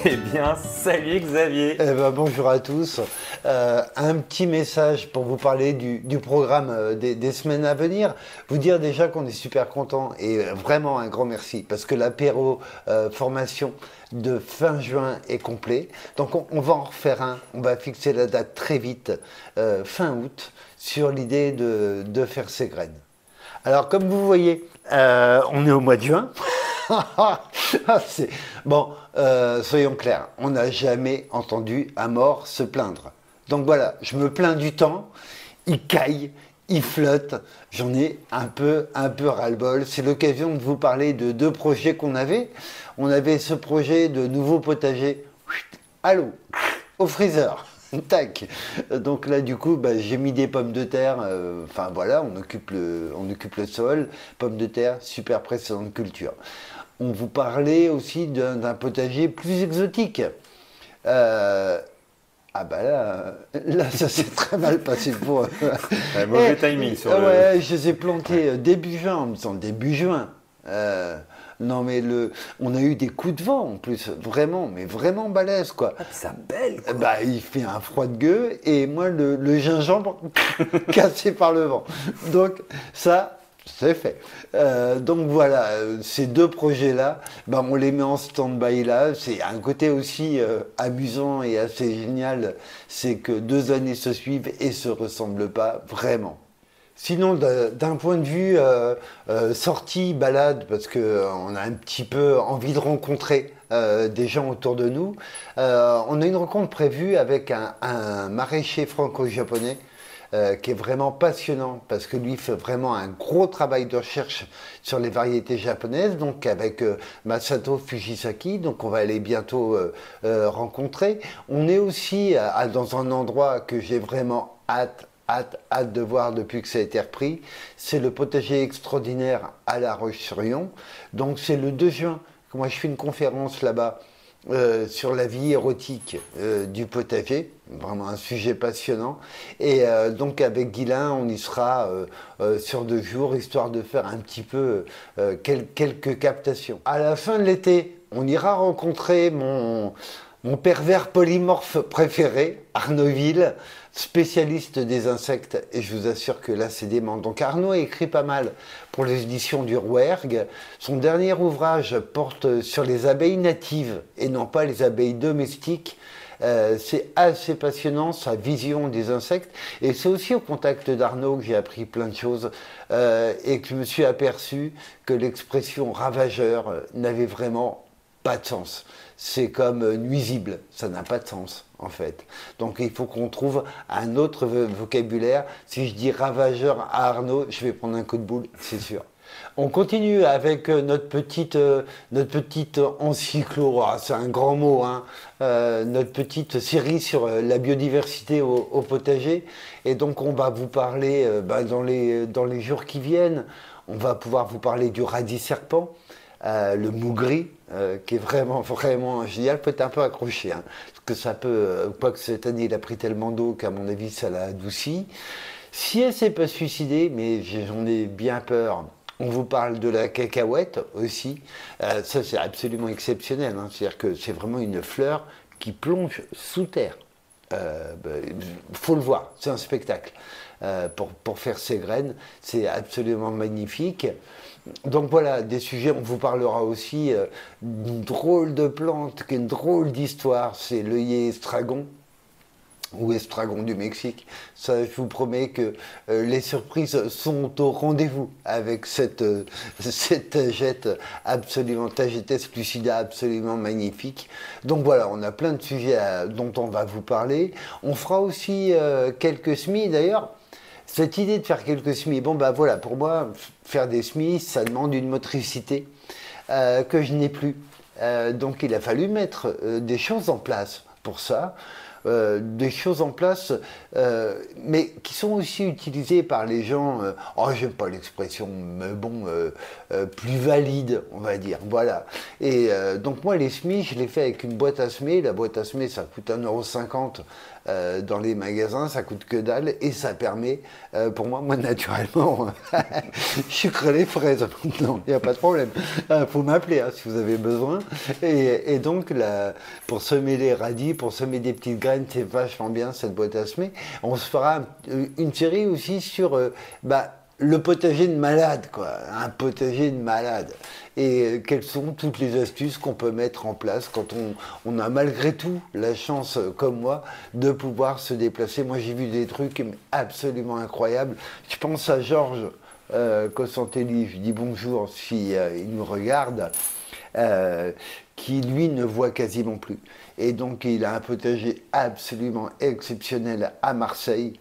Eh bien, salut Xavier. Bonjour à tous. Un petit message pour vous parler du programme des semaines à venir. Vous dire déjà qu'on est super content et vraiment un grand merci parce que l'apéro formation de fin juin est complet. Donc on va en refaire un. On va fixer la date très vite, fin août, sur l'idée de faire ces graines. Alors comme vous voyez, on est au mois de juin. Bon, soyons clairs, on n'a jamais entendu un mort se plaindre. Donc voilà, je me plains du temps, il caille, il flotte, j'en ai un peu ras-le-bol. C'est l'occasion de vous parler de deux projets qu'on avait. On avait ce projet de nouveau potager, allô, au freezer. Tac. Donc là, du coup, j'ai mis des pommes de terre. Enfin voilà, on occupe le sol. Pommes de terre, super précédente culture. On vous parlait aussi d'un potager plus exotique. Là, ça s'est très mal passé pour. Mauvais timing sur le. Ouais, je les ai plantés début juin, en me disant début juin. Non mais on a eu des coups de vent en plus, vraiment, mais vraiment balèze quoi. Ah, ça belle quoi. Il fait un froid de gueux et moi le gingembre cassé par le vent. Donc ça, c'est fait. Donc voilà, ces deux projets-là, on les met en stand-by là. C'est un côté aussi amusant et assez génial, c'est que 2 années se suivent et se ressemblent pas vraiment. Sinon, d'un point de vue sortie, balade, parce qu'on a un petit peu envie de rencontrer des gens autour de nous, on a une rencontre prévue avec un maraîcher franco-japonais qui est vraiment passionnant, parce que lui fait vraiment un gros travail de recherche sur les variétés japonaises, donc avec Masato Fujisaki, donc on va aller bientôt rencontrer. On est aussi dans un endroit que j'ai vraiment hâte de voir depuis que ça a été repris. C'est le potager extraordinaire à La Roche-sur-Yon. Donc c'est le 2 juin que moi je fais une conférence là-bas sur la vie érotique du potager. Vraiment un sujet passionnant. Et donc avec Guylain, on y sera sur 2 jours, histoire de faire un petit peu quelques captations. À la fin de l'été, on ira rencontrer mon pervers polymorphe préféré, Arnaud Ville, spécialiste des insectes, et je vous assure que là c'est dément. Donc Arnaud a écrit pas mal pour les éditions du Rouergue. Son dernier ouvrage porte sur les abeilles natives et non pas les abeilles domestiques. C'est assez passionnant, sa vision des insectes, et c'est aussi au contact d'Arnaud que j'ai appris plein de choses et que je me suis aperçu que l'expression ravageur n'avait vraiment pas de sens. C'est comme nuisible, ça n'a pas de sens en fait. Donc il faut qu'on trouve un autre vocabulaire. Si je dis ravageur à Arnaud, je vais prendre un coup de boule, c'est sûr. On continue avec notre petite encyclo, c'est un grand mot, hein, notre petite série sur la biodiversité au potager. Et donc on va vous parler dans les jours qui viennent, on va pouvoir vous parler du radis serpent. Le mougri, qui est vraiment génial, peut être un peu accroché, hein, parce que ça peut, quoique cette année il a pris tellement d'eau qu'à mon avis ça l'a adouci. Si elle s'est pas suicidée, mais j'en ai bien peur, on vous parle de la cacahuète aussi. Ça c'est absolument exceptionnel, hein, c'est-à-dire que c'est vraiment une fleur qui plonge sous terre. Faut le voir, c'est un spectacle. Pour faire ses graines, c'est absolument magnifique. Donc voilà, des sujets, on vous parlera aussi d'une drôle de plante, une drôle d'histoire, c'est l'œillet estragon, ou estragon du Mexique. Ça, je vous promets que les surprises sont au rendez-vous avec cette tagette absolument, Tagetes lucida absolument magnifique. Donc voilà, on a plein de sujets dont on va vous parler. On fera aussi quelques semis d'ailleurs. Cette idée de faire quelques semis, voilà, pour moi, faire des semis, ça demande une motricité que je n'ai plus. Donc il a fallu mettre des choses en place pour ça. des choses en place, mais qui sont aussi utilisées par les gens, oh j'aime pas l'expression, mais bon, plus valide, on va dire, voilà. Et donc moi les semis, je les fais avec une boîte à semer. La boîte à semer, ça coûte 1,50 € dans les magasins, ça coûte que dalle, et ça permet, pour moi naturellement, je sucre les fraises, non, il n'y a pas de problème, faut m'appeler hein, si vous avez besoin. Et donc, pour semer les radis, pour semer des petites graines, c'est vachement bien cette boîte à semer. On se fera une série aussi sur le potager de malade, quoi, un potager de malade. Et quelles sont toutes les astuces qu'on peut mettre en place quand on a malgré tout la chance, comme moi, de pouvoir se déplacer. Moi, j'ai vu des trucs absolument incroyables. Je pense à Georges Cossantelli, je dis bonjour si il nous regarde, qui lui ne voit quasiment plus. Et donc, il a un potager absolument exceptionnel à Marseille.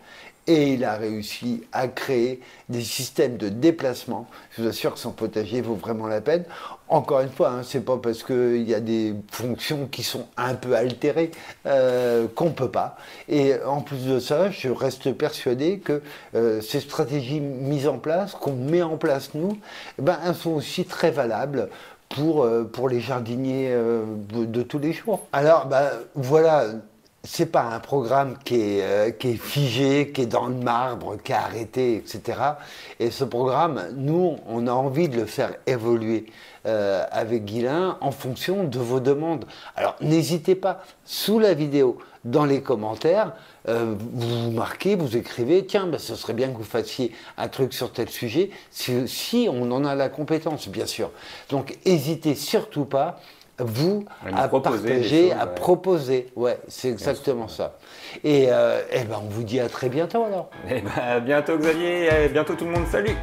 Et il a réussi à créer des systèmes de déplacement. Je vous assure que son potager vaut vraiment la peine. Encore une fois, hein, c'est pas parce qu'il y a des fonctions qui sont un peu altérées qu'on ne peut pas. Et en plus de ça, je reste persuadé que ces stratégies mises en place, qu'on met en place nous, elles sont aussi très valables pour les jardiniers de tous les jours. Alors, voilà. C'est pas un programme qui est figé, qui est dans le marbre, qui est arrêté, etc. Et ce programme, nous, on a envie de le faire évoluer avec Guilain en fonction de vos demandes. Alors, n'hésitez pas, sous la vidéo, dans les commentaires, vous marquez, vous écrivez, tiens, ce serait bien que vous fassiez un truc sur tel sujet, si on en a la compétence, bien sûr. Donc, n'hésitez surtout pas vous à partager, à proposer. Ouais, c'est exactement ça. Et on vous dit à très bientôt alors. Et à bientôt Xavier, et à bientôt tout le monde, salut!